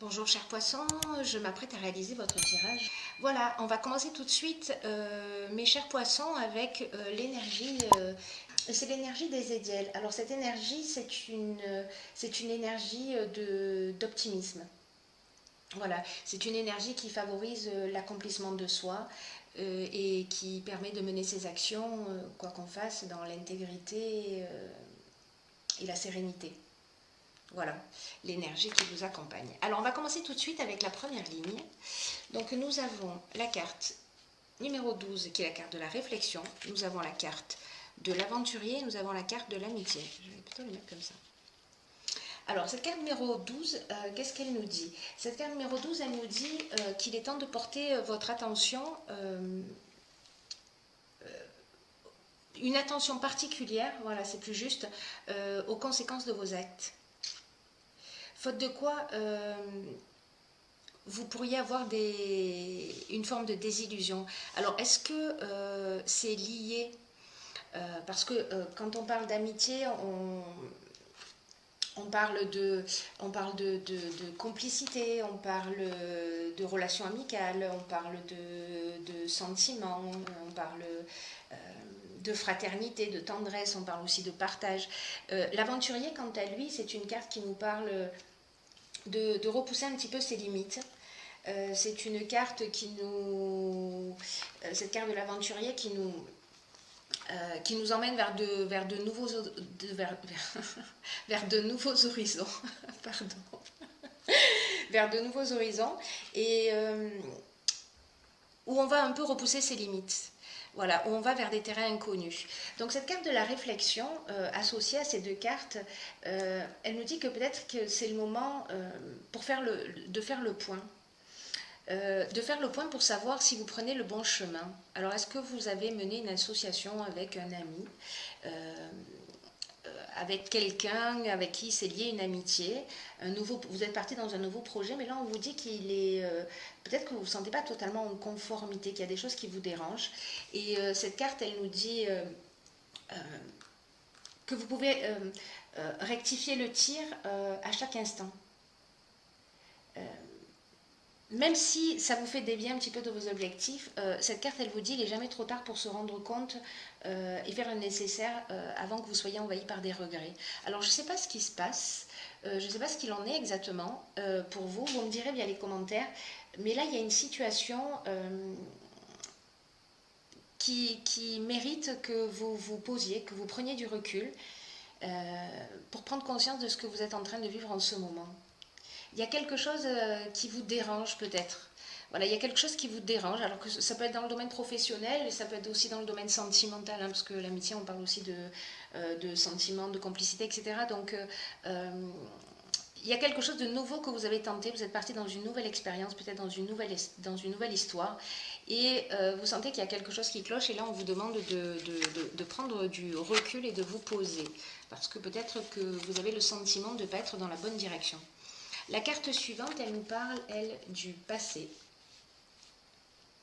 Bonjour chers poissons, je m'apprête à réaliser votre tirage. Voilà, on va commencer tout de suite mes chers poissons avec l'énergie, c'est l'énergie des Édiels. Alors cette énergie c'est une énergie d'optimisme. Voilà, c'est une énergie qui favorise l'accomplissement de soi et qui permet de mener ses actions, quoi qu'on fasse, dans l'intégrité et la sérénité. Voilà, l'énergie qui vous accompagne. Alors, on va commencer tout de suite avec la première ligne. Donc, nous avons la carte numéro 12, qui est la carte de la réflexion. Nous avons la carte de l'aventurier. Nous avons la carte de l'amitié. Je vais plutôt le mettre comme ça. Alors, cette carte numéro 12, qu'est-ce qu'elle nous dit? Cette carte numéro 12, elle nous dit qu'il est temps de porter votre attention, une attention particulière, voilà, c'est plus juste, aux conséquences de vos actes. Faute de quoi, vous pourriez avoir une forme de désillusion. Alors, est-ce que c'est lié parce que quand on parle d'amitié, on parle de complicité, on parle de relations amicales, on parle de sentiments, on parle de fraternité, de tendresse, on parle aussi de partage. L'aventurier, quant à lui, c'est une carte qui nous parle de repousser un petit peu ses limites. C'est une carte cette carte de l'aventurier qui nous emmène vers de nouveaux vers de nouveaux horizons. Pardon. Vers de nouveaux horizons et où on va un peu repousser ses limites. Voilà, où on va vers des terrains inconnus. Donc cette carte de la réflexion, associée à ces deux cartes, elle nous dit que peut-être que c'est le moment de faire le point. De faire le point pour savoir si vous prenez le bon chemin. Alors, est-ce que vous avez mené une association avec un ami, avec quelqu'un avec qui c'est lié une amitié, vous êtes parti dans un nouveau projet, mais là on vous dit qu'il est peut-être que vous ne vous sentez pas totalement en conformité, qu'il y a des choses qui vous dérangent. Et cette carte, elle nous dit que vous pouvez rectifier le tir à chaque instant. Même si ça vous fait dévier un petit peu de vos objectifs, cette carte, elle vous dit qu'il n'est jamais trop tard pour se rendre compte et faire le nécessaire avant que vous soyez envahi par des regrets. Alors, je ne sais pas ce qui se passe, je ne sais pas ce qu'il en est exactement pour vous, vous me direz via les commentaires, mais là, il y a une situation qui mérite que vous vous posiez, que vous preniez du recul pour prendre conscience de ce que vous êtes en train de vivre en ce moment. Il y a quelque chose qui vous dérange peut-être. Voilà, il y a quelque chose qui vous dérange, alors que ça peut être dans le domaine professionnel, et ça peut être aussi dans le domaine sentimental, hein, parce que l'amitié, on parle aussi de sentiments, de complicité, etc. Donc, il y a quelque chose de nouveau que vous avez tenté, vous êtes parti dans une nouvelle expérience, peut-être dans une nouvelle histoire, et vous sentez qu'il y a quelque chose qui cloche, et là, on vous demande de prendre du recul et de vous poser, parce que peut-être que vous avez le sentiment de ne pas être dans la bonne direction. La carte suivante, elle nous parle, elle, du passé.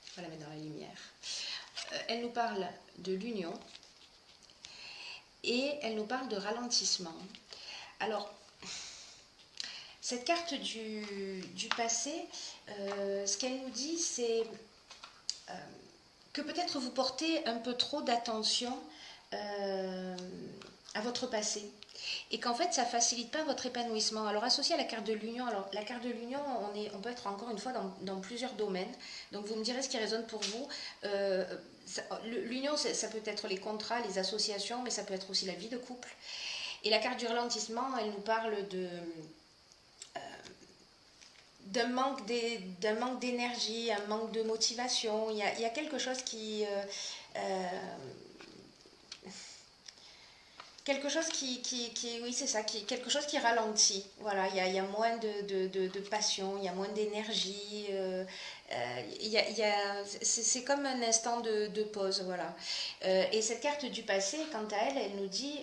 On va la mettre dans la lumière. Elle nous parle de l'union et elle nous parle de ralentissement. Alors, cette carte du passé, ce qu'elle nous dit, c'est que peut-être vous portez un peu trop d'attention à votre passé. Et qu'en fait, ça ne facilite pas votre épanouissement. Alors, associé à la carte de l'union, alors la carte de l'union, on peut être encore une fois dans plusieurs domaines. Donc, vous me direz ce qui résonne pour vous. L'union, ça peut être les contrats, les associations, mais ça peut être aussi la vie de couple. Et la carte du ralentissement, elle nous parle d'un manque d'énergie, un manque de motivation. Il y a quelque chose quelque chose oui, c'est ça, quelque chose qui ralentit. Voilà, il y a moins de passion, il y a moins d'énergie. C'est comme un instant de pause, voilà. Et cette carte du passé, quant à elle, elle nous dit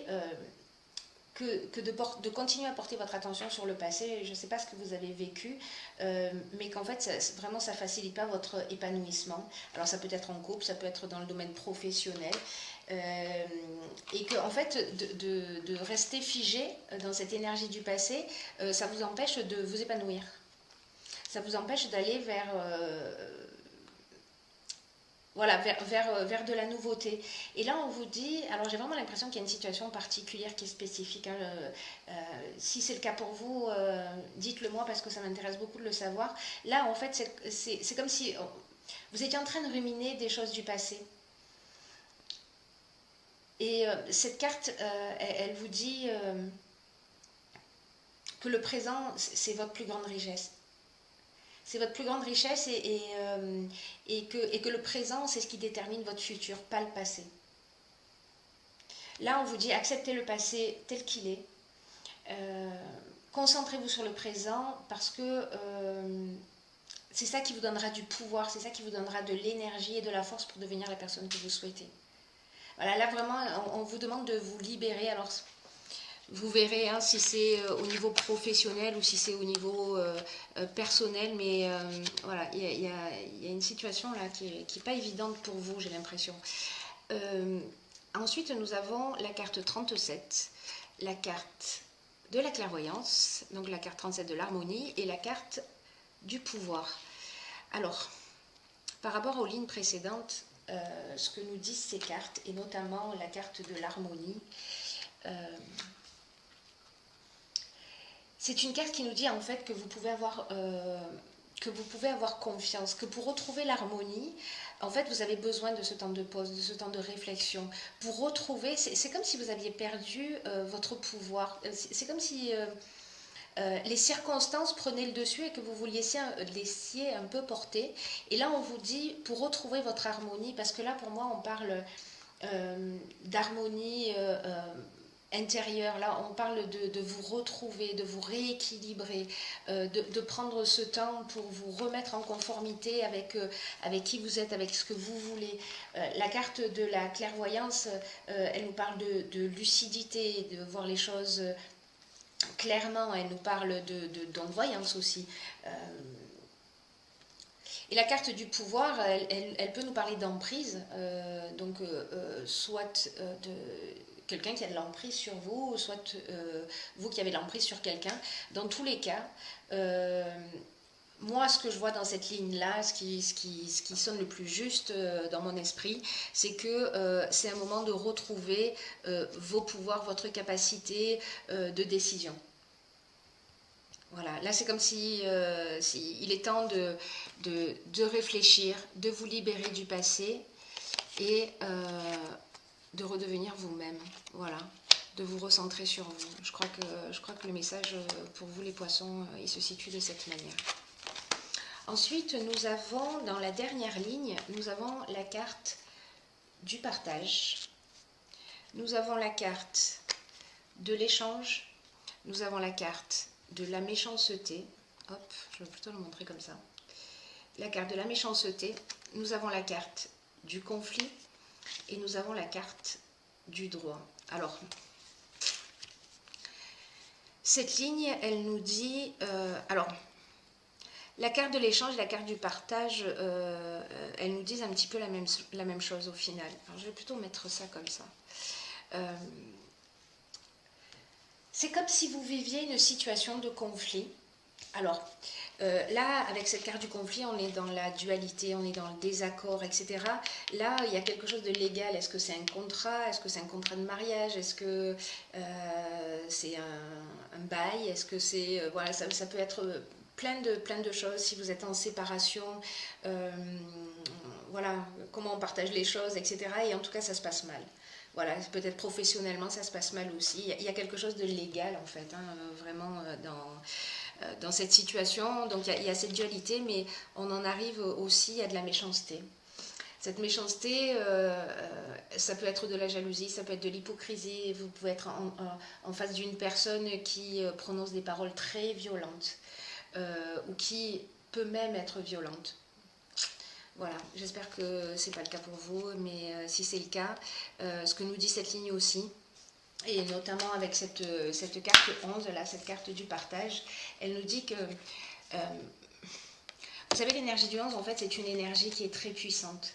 de continuer à porter votre attention sur le passé. Je ne sais pas ce que vous avez vécu, mais qu'en fait, vraiment, ça ne facilite pas votre épanouissement. Alors, ça peut être en couple, ça peut être dans le domaine professionnel. Et que en fait de rester figé dans cette énergie du passé, ça vous empêche de vous épanouir. ça vous empêche d'aller vers... voilà, vers de la nouveauté. Et là, on vous dit, alors j'ai vraiment l'impression qu'il y a une situation particulière qui est spécifique. Hein, si c'est le cas pour vous, dites-le moi parce que ça m'intéresse beaucoup de le savoir. Là, en fait, c'est comme si vous étiez en train de ruminer des choses du passé. Et cette carte, elle vous dit que le présent, c'est votre plus grande richesse. C'est votre plus grande richesse et que le présent, c'est ce qui détermine votre futur, pas le passé. Là, on vous dit acceptez le passé tel qu'il est. Concentrez-vous sur le présent parce que c'est ça qui vous donnera du pouvoir, c'est ça qui vous donnera de l'énergie et de la force pour devenir la personne que vous souhaitez. Voilà, là vraiment, on vous demande de vous libérer. Alors, vous verrez hein, si c'est au niveau professionnel ou si c'est au niveau personnel, mais voilà, il y a une situation là qui est pas évidente pour vous, j'ai l'impression. Ensuite, nous avons la carte 37, la carte de la clairvoyance, donc la carte 37 de l'harmonie et la carte du pouvoir. Alors, par rapport aux lignes précédentes, ce que nous disent ces cartes, et notamment la carte de l'harmonie, c'est une carte qui nous dit en fait que vous pouvez avoir confiance, que pour retrouver l'harmonie, en fait, vous avez besoin de ce temps de pause, de ce temps de réflexion. Pour retrouver, c'est comme si vous aviez perdu votre pouvoir. C'est comme si les circonstances prenaient le dessus et que vous vous laissiez un peu porter. Et là, on vous dit, pour retrouver votre harmonie, parce que là, pour moi, on parle d'harmonie intérieure. Là, on parle de vous retrouver, de vous rééquilibrer, de prendre ce temps pour vous remettre en conformité avec qui vous êtes, avec ce que vous voulez. La carte de la clairvoyance, elle nous parle de lucidité, de voir les choses clairement. Elle nous parle d'envoyance aussi. Et la carte du pouvoir, elle peut nous parler d'emprise, soit de quelqu'un qui a de l'emprise sur vous, soit vous qui avez de l'emprise sur quelqu'un. Dans tous les cas, moi, ce que je vois dans cette ligne-là, ce qui sonne le plus juste dans mon esprit, c'est que c'est un moment de retrouver vos pouvoirs, votre capacité de décision. Voilà, là c'est comme si, il est temps de réfléchir, de vous libérer du passé et de redevenir vous-même. Voilà, de vous recentrer sur vous. Je crois que le message pour vous les poissons, il se situe de cette manière. Ensuite, nous avons dans la dernière ligne, nous avons la carte du partage. Nous avons la carte de l'échange. Nous avons la carte de la méchanceté. Hop, je vais plutôt le montrer comme ça. La carte de la méchanceté. Nous avons la carte du conflit. Et nous avons la carte du droit. Alors, cette ligne, elle nous dit... alors, la carte de l'échange et la carte du partage, elles nous disent un petit peu la même chose au final. Alors, je vais plutôt mettre ça comme ça. C'est comme si vous viviez une situation de conflit. Alors, là, avec cette carte du conflit, on est dans la dualité, on est dans le désaccord, etc. Là, il y a quelque chose de légal. Est-ce que c'est un contrat? Est-ce que c'est un contrat de mariage? Est-ce que c'est un bail? Est-ce que c'est... voilà, ça peut être plein de choses. Si vous êtes en séparation, voilà, comment on partage les choses, etc. Et en tout cas, ça se passe mal. Voilà, peut-être professionnellement, ça se passe mal aussi. Il y a quelque chose de légal, en fait, hein, vraiment dans cette situation. Donc, il y a cette dualité, mais on en arrive aussi à de la méchanceté. Cette méchanceté, ça peut être de la jalousie, ça peut être de l'hypocrisie. Vous pouvez être en face d'une personne qui prononce des paroles très violentes ou qui peut même être violente. Voilà, j'espère que ce n'est pas le cas pour vous, mais si c'est le cas, ce que nous dit cette ligne aussi, et notamment avec cette carte 11, là, cette carte du partage, elle nous dit que, vous savez, l'énergie du 11, en fait, c'est une énergie qui est très puissante.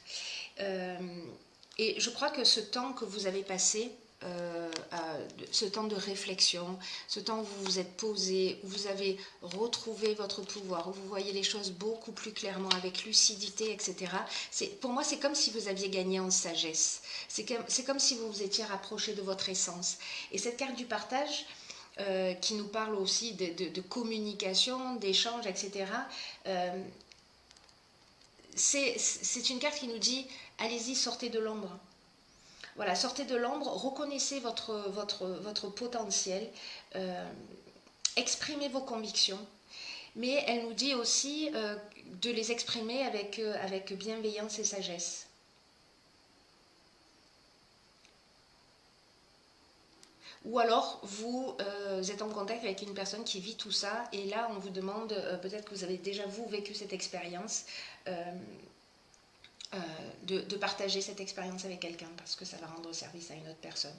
Et je crois que ce temps que vous avez passé, ce temps de réflexion, ce temps où vous vous êtes posé, où vous avez retrouvé votre pouvoir, où vous voyez les choses beaucoup plus clairement, avec lucidité, etc. Pour moi, c'est comme si vous aviez gagné en sagesse. C'est comme si vous vous étiez rapproché de votre essence. Et cette carte du partage, qui nous parle aussi de communication, d'échange, etc., c'est une carte qui nous dit, allez-y, sortez de l'ombre. Voilà, sortez de l'ombre, reconnaissez votre potentiel, exprimez vos convictions, mais elle nous dit aussi de les exprimer avec bienveillance et sagesse. Ou alors, vous êtes en contact avec une personne qui vit tout ça, et là, on vous demande, peut-être que vous avez déjà, vous, vécu cette expérience, de partager cette expérience avec quelqu'un, parce que ça va rendre service à une autre personne.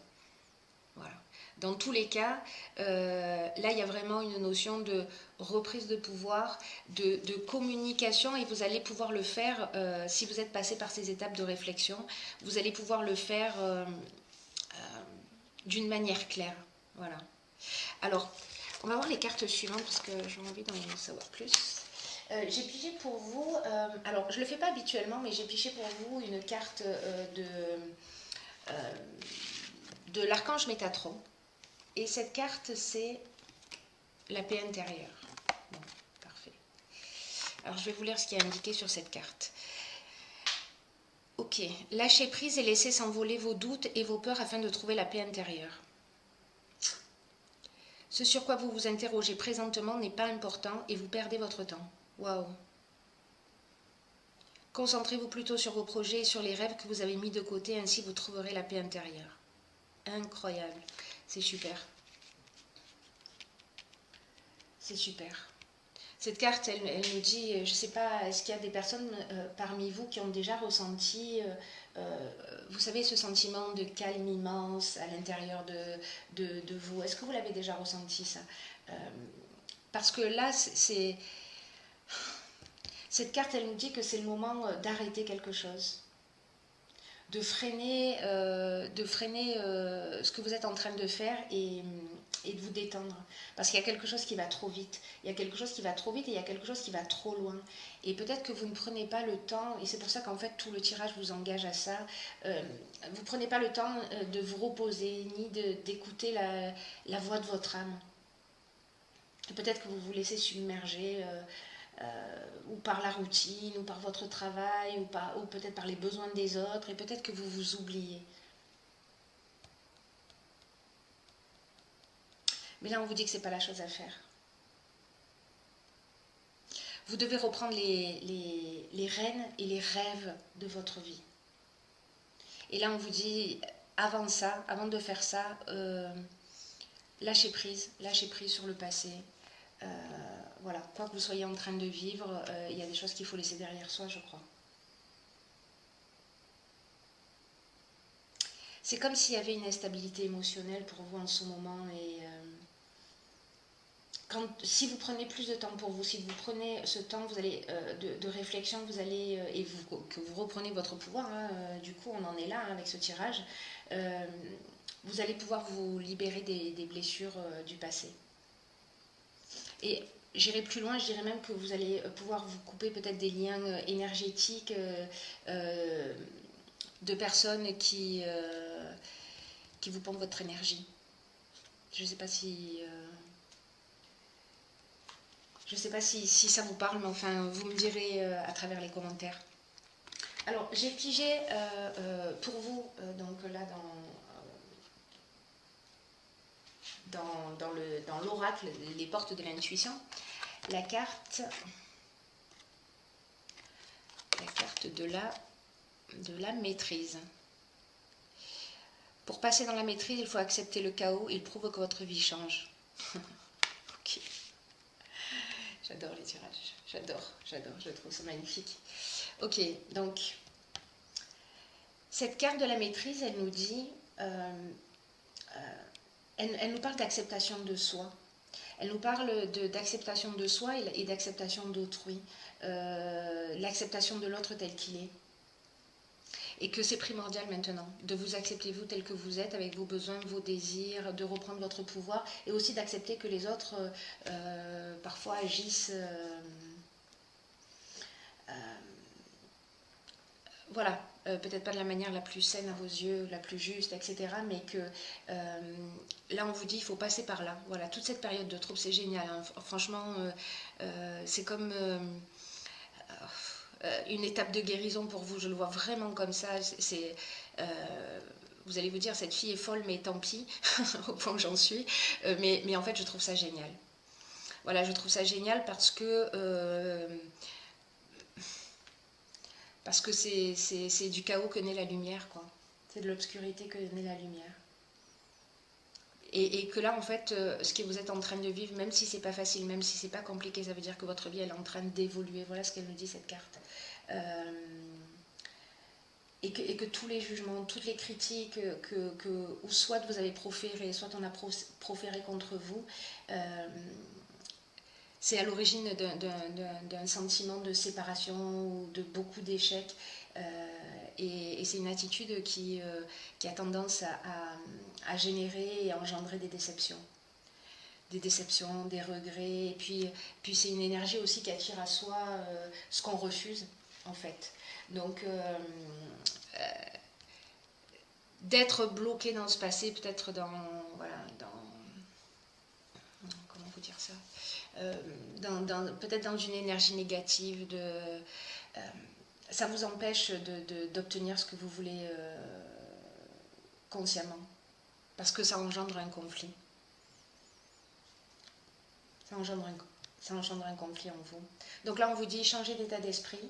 Voilà. Dans tous les cas, là, il y a vraiment une notion de reprise de pouvoir, de communication, et vous allez pouvoir le faire, si vous êtes passé par ces étapes de réflexion, vous allez pouvoir le faire d'une manière claire. Voilà. Alors, on va voir les cartes suivantes, parce que j'ai envie d'en savoir plus. J'ai pigé pour vous, alors je ne le fais pas habituellement, mais j'ai pigé pour vous une carte de l'archange Métatron. Et cette carte, c'est la paix intérieure. Bon, parfait. Alors, je vais vous lire ce qui est indiqué sur cette carte. Ok. Lâchez prise et laissez s'envoler vos doutes et vos peurs afin de trouver la paix intérieure. Ce sur quoi vous vous interrogez présentement n'est pas important et vous perdez votre temps. Waouh. Concentrez-vous plutôt sur vos projets et sur les rêves que vous avez mis de côté, ainsi vous trouverez la paix intérieure. Incroyable. C'est super. C'est super. Cette carte, elle nous dit, je ne sais pas, est-ce qu'il y a des personnes parmi vous qui ont déjà ressenti, vous savez, ce sentiment de calme immense à l'intérieur de vous. Est-ce que vous l'avez déjà ressenti, ça? Parce que là, cette carte, elle nous dit que c'est le moment d'arrêter quelque chose, de freiner ce que vous êtes en train de faire et de vous détendre. Parce qu'il y a quelque chose qui va trop vite. Il y a quelque chose qui va trop vite et il y a quelque chose qui va trop loin. Et peut-être que vous ne prenez pas le temps, et c'est pour ça qu'en fait tout le tirage vous engage à ça, vous ne prenez pas le temps de vous reposer, ni d'écouter la voix de votre âme. Peut-être que vous vous laissez submerger ou par la routine, ou par votre travail, ou peut-être par les besoins des autres, et peut-être que vous vous oubliez. Mais là, on vous dit que ce n'est pas la chose à faire. Vous devez reprendre les rênes et les rêves de votre vie. Et là, on vous dit, avant de faire ça, lâchez prise sur le passé. Voilà, quoi que vous soyez en train de vivre, il y a des choses qu'il faut laisser derrière soi, je crois. C'est comme s'il y avait une instabilité émotionnelle pour vous en ce moment, et si vous prenez plus de temps pour vous, si vous prenez ce temps vous allez, de réflexion, vous allez, que vous reprenez votre pouvoir, hein, du coup on en est là, hein, avec ce tirage, vous allez pouvoir vous libérer des blessures du passé. Et j'irai plus loin, je dirais même que vous allez pouvoir vous couper peut-être des liens énergétiques de personnes qui vous pompent votre énergie. Je ne sais pas si... je ne sais pas si ça vous parle, mais enfin, vous me direz à travers les commentaires. Alors, j'ai pigé pour vous, donc là, dans l'oracle, les portes de l'intuition, la carte de la maîtrise. Pour passer dans la maîtrise, il faut accepter le chaos, il prouve que votre vie change. Ok. J'adore les tirages, j'adore, je trouve ça magnifique. Ok, donc, cette carte de la maîtrise, elle nous dit, elle nous parle d'acceptation de soi. Elle nous parle d'acceptation de soi et d'acceptation d'autrui, l'acceptation de l'autre tel qu'il est. et que c'est primordial maintenant de vous accepter vous tel que vous êtes, avec vos besoins, vos désirs, de reprendre votre pouvoir, et aussi d'accepter que les autres parfois agissent voilà, peut-être pas de la manière la plus saine à vos yeux, la plus juste, etc. Mais que là, on vous dit, il faut passer par là. Voilà, toute cette période de trouble, c'est génial. Hein. Franchement, c'est comme une étape de guérison pour vous. Je le vois vraiment comme ça. Vous allez vous dire, cette fille est folle, mais tant pis, au point où j'en suis. Mais en fait, je trouve ça génial. Voilà, je trouve ça génial parce que c'est du chaos que naît la lumière, quoi. C'est de l'obscurité que naît la lumière. Et que là, en fait, ce que vous êtes en train de vivre, même si c'est pas facile, même si c'est pas compliqué, ça veut dire que votre vie, elle est en train d'évoluer. Voilà ce qu'elle nous dit, cette carte. Et que tous les jugements, toutes les critiques ou soit vous avez proféré, soit on a proféré contre vous, c'est à l'origine d'un sentiment de séparation ou de beaucoup d'échecs. Et c'est une attitude qui a tendance à générer et à engendrer des déceptions. Des déceptions, des regrets. Et puis c'est une énergie aussi qui attire à soi ce qu'on refuse, en fait. Donc, d'être bloqué dans ce passé, peut-être voilà, comment vous dire ça, peut-être dans une énergie négative, ça vous empêche d'obtenir ce que vous voulez consciemment, parce que ça engendre un conflit. Ça engendre un conflit en vous. Donc là, on vous dit, changez d'état d'esprit,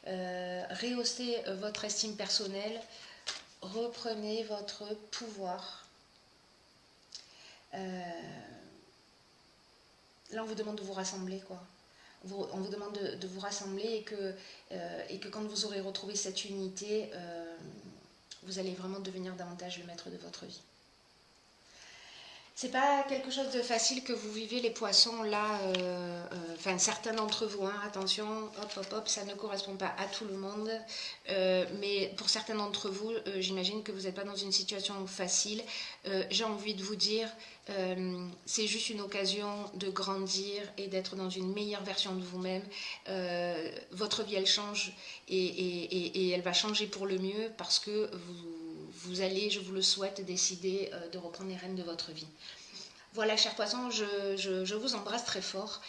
rehaussez votre estime personnelle, reprenez votre pouvoir. Là, on vous demande de vous rassembler, quoi. On vous demande de vous rassembler et que quand vous aurez retrouvé cette unité, vous allez vraiment devenir davantage le maître de votre vie. C'est pas quelque chose de facile que vous vivez, les poissons, là, enfin certains d'entre vous, hein, attention, hop, ça ne correspond pas à tout le monde, mais pour certains d'entre vous, j'imagine que vous n'êtes pas dans une situation facile. J'ai envie de vous dire, c'est juste une occasion de grandir et d'être dans une meilleure version de vous-même. Votre vie, elle change et elle va changer pour le mieux parce que vous allez, je vous le souhaite, décider de reprendre les rênes de votre vie. Voilà, chers poissons, je vous embrasse très fort.